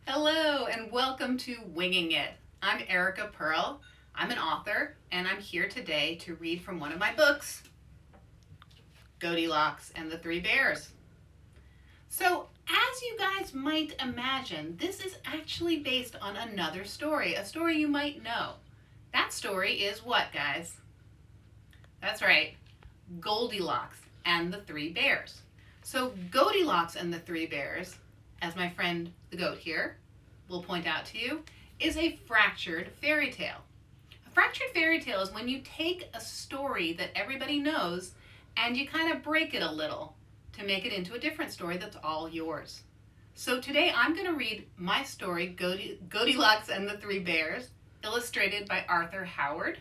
Hello and welcome to Winging It. I'm Erica S.Perl. I'm an author and I'm here today to read from one of my books, Goatilocks and the Three Bears. So, as you guys might imagine, this is actually based on another story, a story you might know. That story is what, guys? That's right, Goldilocks and the Three Bears. So, Goldilocks and the Three Bears, as my friend the goat here will point out to you, is a fractured fairy tale. A fractured fairy tale is when you take a story that everybody knows and you kind of break it a little to make it into a different story that's all yours. So today I'm going to read my story, Goatilocks and the Three Bears, illustrated by Arthur Howard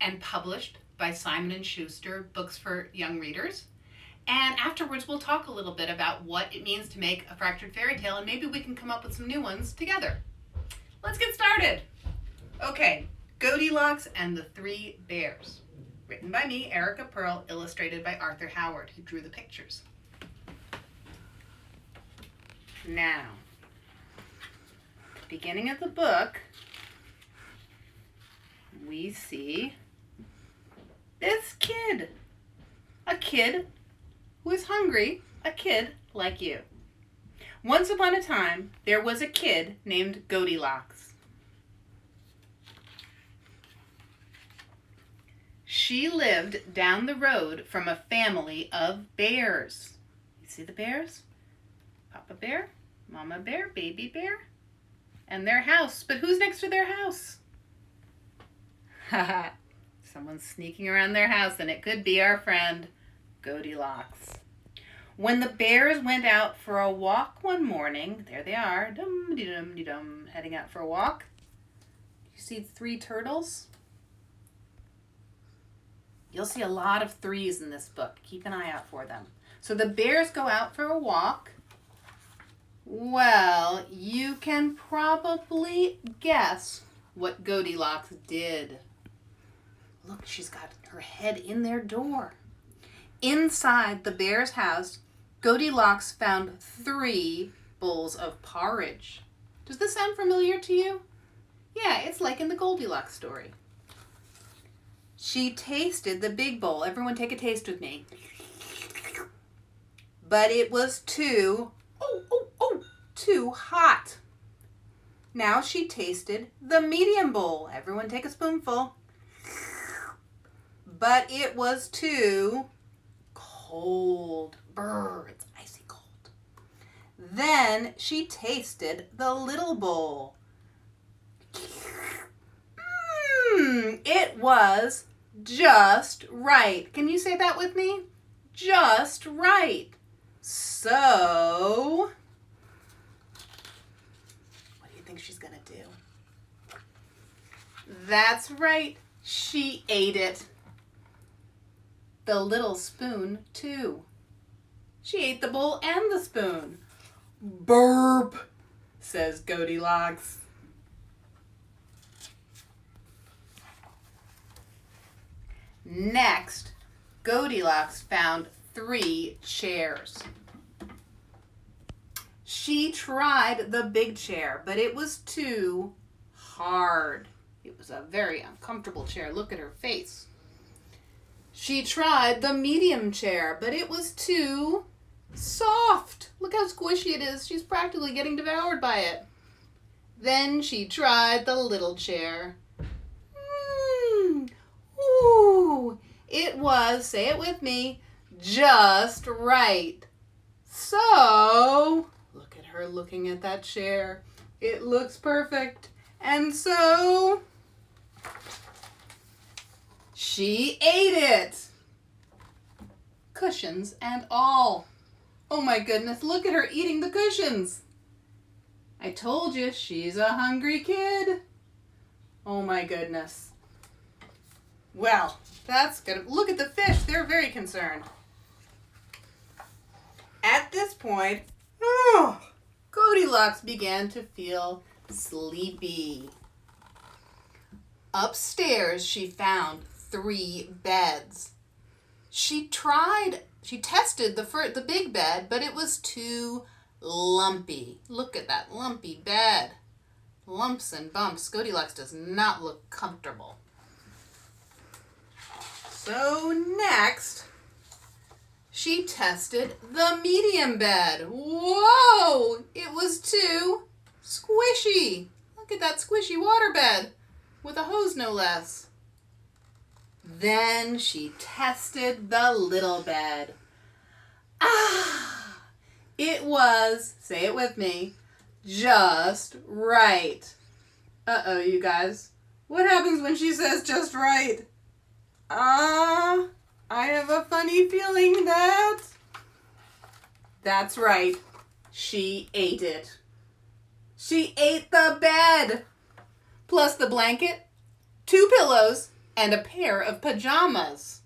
and published by Simon Schuster, Books for Young Readers. And afterwards, we'll talk a little bit about what it means to make a fractured fairy tale, and maybe we can come up with some new ones together. Let's get started. Okay, Goatilocks and the Three Bears. Written by me, Erica S.Perl, illustrated by Arthur Howard, who drew the pictures. Now, at the beginning of the book, we see this kid. A kid who is hungry, a kid like you. Once upon a time, there was a kid named Goatilocks. She lived down the road from a family of bears. You see the bears? Papa Bear, Mama Bear, Baby Bear, and their house. But who's next to their house? Haha, someone's sneaking around their house, and it could be our friend Goatilocks. When the bears went out for a walk one morning, there they are, dum-de-dum-de-dum, heading out for a walk. You see 3 turtles? You'll see a lot of 3s in this book. Keep an eye out for them. So the bears go out for a walk. Well, you can probably guess what Goatilocks did. Look, she's got her head in their door. Inside the bear's house, Goatilocks found 3 bowls of porridge. Does this sound familiar to you? Yeah, it's like in the Goldilocks story. She tasted the big bowl. Everyone take a taste with me. But it was too hot. Now she tasted the medium bowl. Everyone take a spoonful. But it was too cold. Brr, it's icy cold. Then she tasted the little bowl. It was just right. Can you say that with me? Just right. So, what do you think she's gonna do? That's right. She ate it. The little spoon, too. She ate the bowl and the spoon. Burp, says Goatilocks. Next, Goatilocks found 3 chairs. She tried the big chair, but it was too hard. It was a very uncomfortable chair. Look at her face. She tried the medium chair, but it was too soft. Look how squishy it is. She's practically getting devoured by it. Then she tried the little chair. Ooh, it was, say it with me, just right. So, look at her looking at that chair. It looks perfect. And so, she ate it. Cushions and all. Oh my goodness, look at her eating the cushions. I told you, she's a hungry kid. Oh my goodness. Well, that's good. Look at the fish. They're very concerned. At this point, Goatilocks began to feel sleepy. Upstairs, she found 3 beds. She tested the big bed, but it was too lumpy. Look at that lumpy bed. Lumps and bumps. Goatilocks does not look comfortable. So next, she tested the medium bed. Whoa! It was too squishy. Look at that squishy water bed with a hose no less. Then she tested the little bed. Ah! It was, say it with me, just right. Uh-oh, you guys. What happens when she says just right? I have a funny feeling that's right. She ate it. She ate the bed, plus the blanket, 2 pillows, and a pair of pajamas.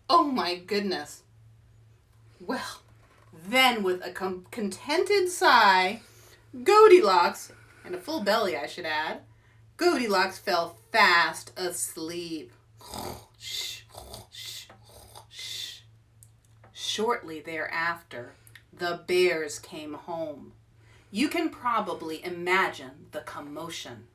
Oh my goodness. Well, then with a contented sigh, Goatilocks, and a full belly I should add, Goatilocks fell fast asleep. Shortly thereafter, the bears came home. You can probably imagine the commotion.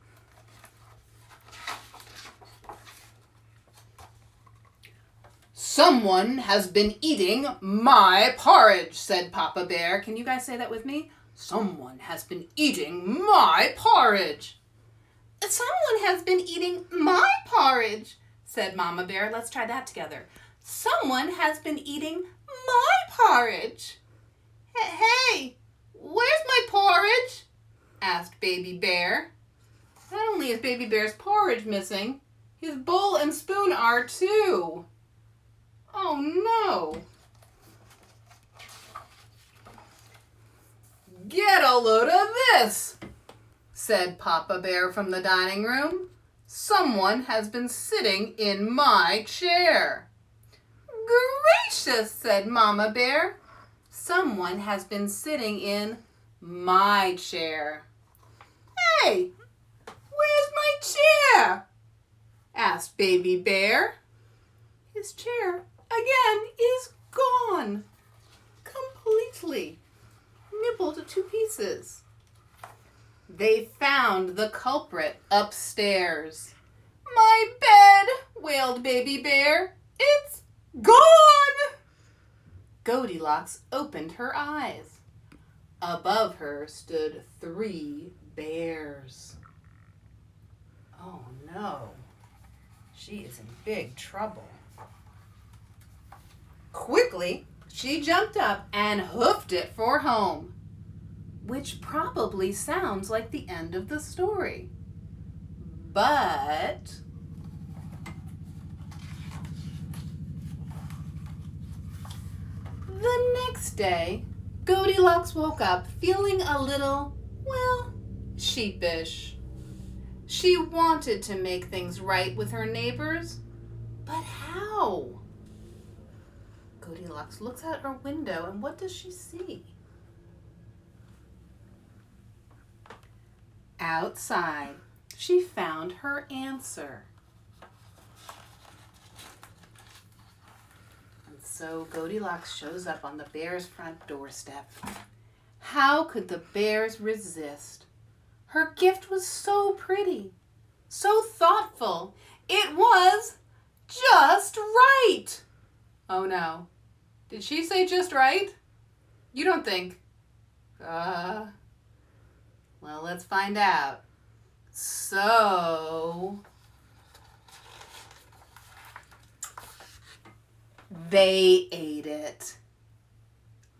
Someone has been eating my porridge, said Papa Bear. Can you guys say that with me? Someone has been eating my porridge. Someone has been eating my porridge, said Mama Bear. Let's try that together. Someone has been eating my porridge. Hey, where's my porridge? Asked Baby Bear. Not only is Baby Bear's porridge missing, his bowl and spoon are too. Oh no. Get a load of this, said Papa Bear from the dining room. Someone has been sitting in my chair. Gracious, said Mama Bear. Someone has been sitting in my chair. Hey, where's my chair? Asked Baby Bear. His chair, again, is gone. Completely. Nibbled to pieces. They found the culprit upstairs. My bed, wailed Baby Bear. It's gone! Goatilocks opened her eyes. Above her stood 3 bears. Oh no, she is in big trouble. Quickly, she jumped up and hoofed it for home, which probably sounds like the end of the story. But the next day, Goatilocks woke up feeling a little, well, sheepish. She wanted to make things right with her neighbors, but how? Goatilocks looks out her window, and what does she see? Outside, she found her answer. And so Goatilocks shows up on the bear's front doorstep. How could the bears resist? Her gift was so pretty, so thoughtful. It was just right. Oh no. Did she say just right? You don't think? Well, let's find out. So, they ate it.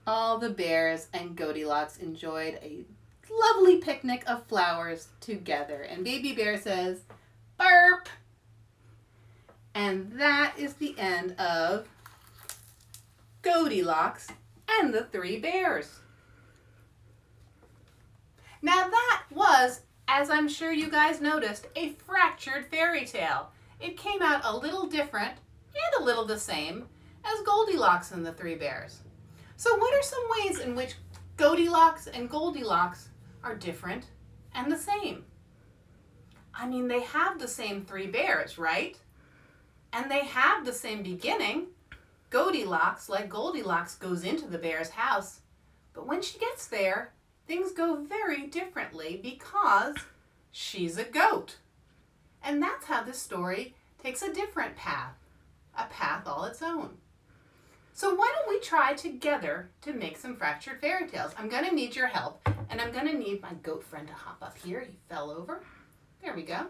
All the bears and Goatilocks enjoyed a lovely picnic of flowers together. And Baby Bear says, burp. And that is the end of Goatilocks and the 3 bears. Now that was, as I'm sure you guys noticed, a fractured fairy tale. It came out a little different and a little the same as Goldilocks and the 3 bears. So what are some ways in which Goatilocks and Goldilocks are different and the same? I mean, they have the same 3 bears, right? And they have the same beginning. Goatilocks, like Goldilocks, goes into the bear's house But when she gets there, things go very differently because she's a goat. And that's how this story takes a different path, a path all its own. So why don't we try together to make some fractured fairy tales? I'm going to need your help, and I'm going to need my goat friend to hop up here. He fell over. There we go.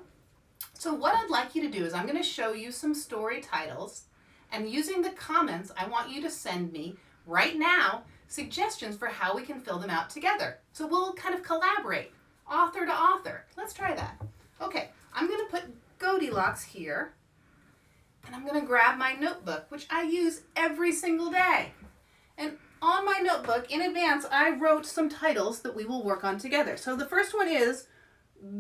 So what I'd like you to do is I'm going to show you some story titles, and using the comments, I want you to send me right now suggestions for how we can fill them out together. So we'll kind of collaborate, author to author. Let's try that. Okay, I'm going to put Goatilocks here, and I'm going to grab my notebook, which I use every single day. And on my notebook, in advance, I wrote some titles that we will work on together. So the first one is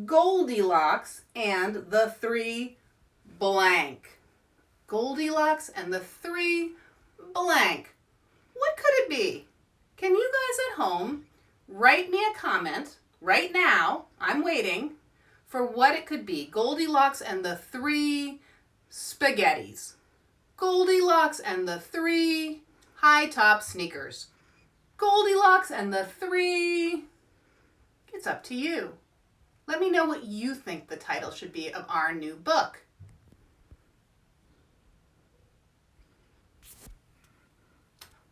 Goldilocks and the Three Blank. Goldilocks and the Three Blank. What could it be? Can you guys at home write me a comment right now? I'm waiting for what it could be. Goldilocks and the Three Spaghettis. Goldilocks and the Three High-Top Sneakers. Goldilocks and the Three... It's up to you. Let me know what you think the title should be of our new book.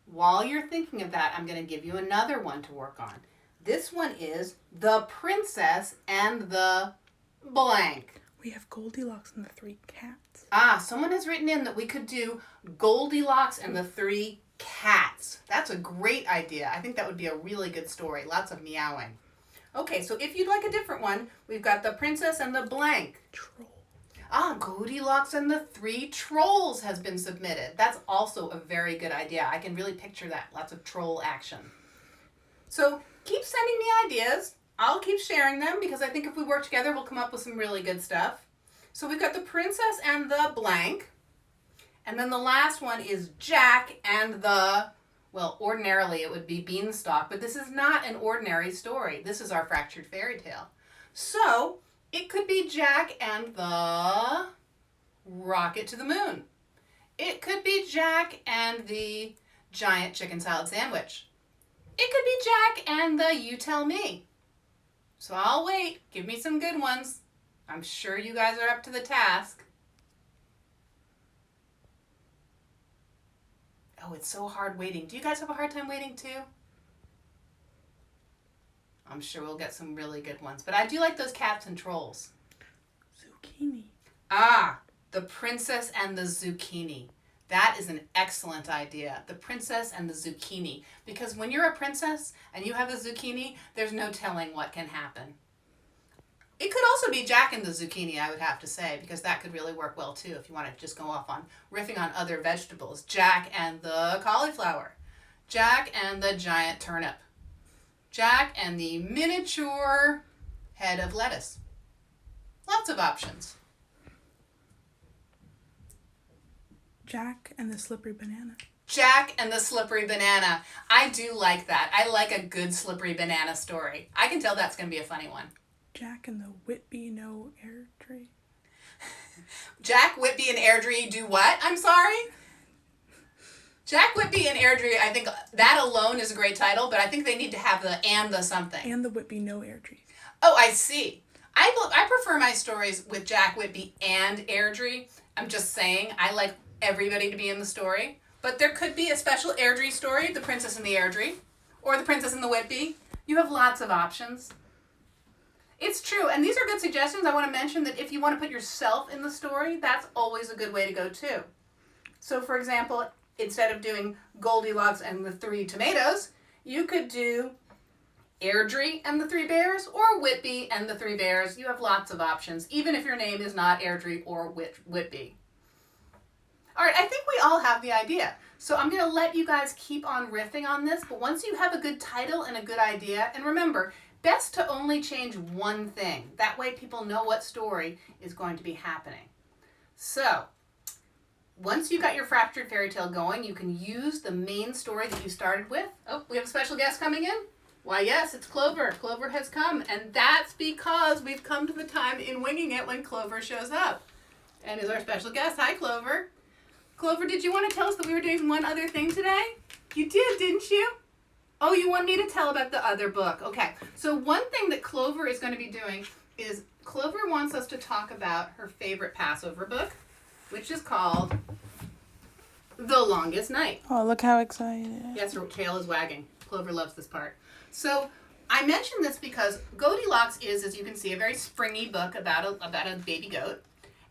While you're thinking of that, I'm going to give you another one to work on. This one is The Princess and the Blank. We have Goldilocks and the Three Cats. Someone has written in that we could do Goldilocks and the Three Cats. That's a great idea. I think that would be a really good story. Lots of meowing. Okay, so if you'd like a different one, we've got The Princess and the Blank. Troll. Goldilocks and the Three Trolls has been submitted. That's also a very good idea. I can really picture that. Lots of troll action. So keep sending me ideas. I'll keep sharing them because I think if we work together, we'll come up with some really good stuff. So we've got The Princess and the Blank. And then the last one is Jack and the, well, ordinarily it would be Beanstalk, but this is not an ordinary story. This is our fractured fairy tale. So it could be Jack and the Rocket to the Moon. It could be Jack and the Giant Chicken Salad Sandwich. It could be Jack and the You Tell Me. So I'll wait. Give me some good ones. I'm sure you guys are up to the task. Oh, it's so hard waiting. Do you guys have a hard time waiting too? I'm sure we'll get some really good ones. But I do like those cats and trolls. Zucchini. The Princess and the Zucchini. That is an excellent idea. The Princess and the Zucchini. Because when you're a princess and you have a zucchini, there's no telling what can happen. It could also be Jack and the Zucchini, I would have to say, because that could really work well too if you want to just go off on riffing on other vegetables. Jack and the cauliflower. Jack and the giant turnip. Jack and the miniature head of lettuce. Lots of options. Jack and the Slippery Banana. Jack and the Slippery Banana. I do like that. I like a good slippery banana story. I can tell that's going to be a funny one. Jack and the Whitby No Airdrie. Jack, Whitby, and Airdrie do what? I'm sorry? Jack, Whitby, and Airdrie, I think that alone is a great title, but I think they need to have the and the something. And the Whitby No Airdrie. Oh, I see. I prefer my stories with Jack, Whitby, and Airdrie. I'm just saying, I like everybody to be in the story. But there could be a special Airdrie story, The Princess and the Airdrie, or The Princess and the Whitby. You have lots of options. It's true, and these are good suggestions. I want to mention that if you want to put yourself in the story, that's always a good way to go too. So for example, instead of doing Goldilocks and the Three Tomatoes, you could do Airdrie and the Three Bears, or Whitby and the Three Bears. You have lots of options, even if your name is not Airdrie or Whitby. All right, I think we all have the idea. So I'm going to let you guys keep on riffing on this, but once you have a good title and a good idea, and remember, best to only change one thing. That way people know what story is going to be happening. So, once you've got your fractured fairy tale going, you can use the main story that you started with. Oh, we have a special guest coming in? Why, yes, it's Clover. Clover has come, and that's because we've come to the time in Winging It when Clover shows up and is our special guest. Hi, Clover. Clover, did you want to tell us that we were doing one other thing today? You did, didn't you? Oh, you want me to tell about the other book? Okay. So one thing that Clover is going to be doing is Clover wants us to talk about her favorite Passover book, which is called The Longest Night. Oh, look how excited. Yes, her tail is wagging. Clover loves this part. So I mentioned this because Goatilocks is, as you can see, a very springy book about a baby goat.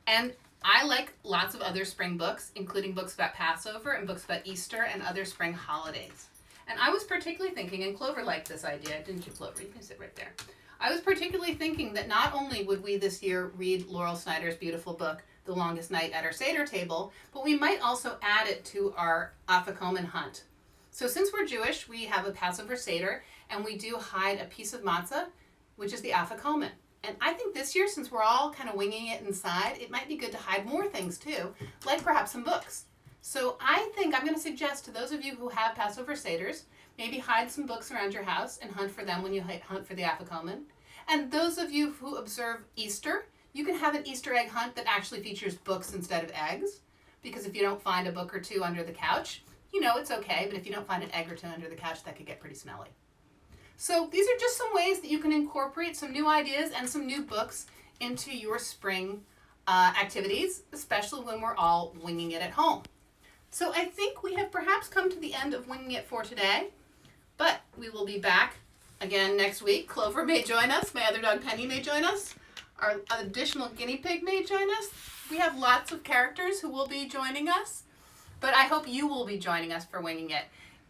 And I like lots of other spring books, including books about Passover and books about Easter and other spring holidays. And I was particularly thinking, and Clover liked this idea, didn't you, Clover? You can sit right there. I was particularly thinking that not only would we this year read Laurel Snyder's beautiful book, The Longest Night, at our Seder table, but we might also add it to our Afikomen hunt. So since we're Jewish, we have a Passover Seder, and we do hide a piece of matzah, which is the Afikomen. And I think this year, since we're all kind of winging it inside, it might be good to hide more things too, like perhaps some books. So I think I'm going to suggest to those of you who have Passover Seders, maybe hide some books around your house and hunt for them when you hunt for the Afikomen. And those of you who observe Easter, you can have an Easter egg hunt that actually features books instead of eggs. Because if you don't find a book or two under the couch, you know it's okay. But if you don't find an egg or two under the couch, that could get pretty smelly. So these are just some ways that you can incorporate some new ideas and some new books into your spring activities, especially when we're all winging it at home. So I think we have perhaps come to the end of Winging It for today, but we will be back again next week. Clover may join us. My other dog Penny may join us. Our additional guinea pig may join us. We have lots of characters who will be joining us, but I hope you will be joining us for Winging It.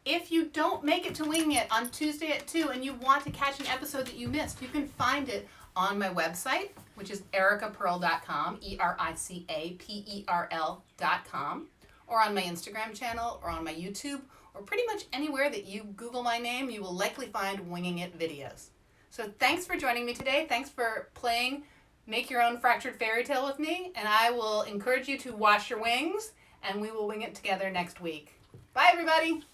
If you don't make it to Winging It on Tuesday at 2 and you want to catch an episode that you missed, you can find it on my website, which is ericaperl.com, ERICAPERL.com. or on my Instagram channel, or on my YouTube, or pretty much anywhere that you Google my name, you will likely find Winging It videos. So thanks for joining me today. Thanks for playing Make Your Own Fractured Fairy Tale with me, and I will encourage you to wash your wings, and we will wing it together next week. Bye, everybody!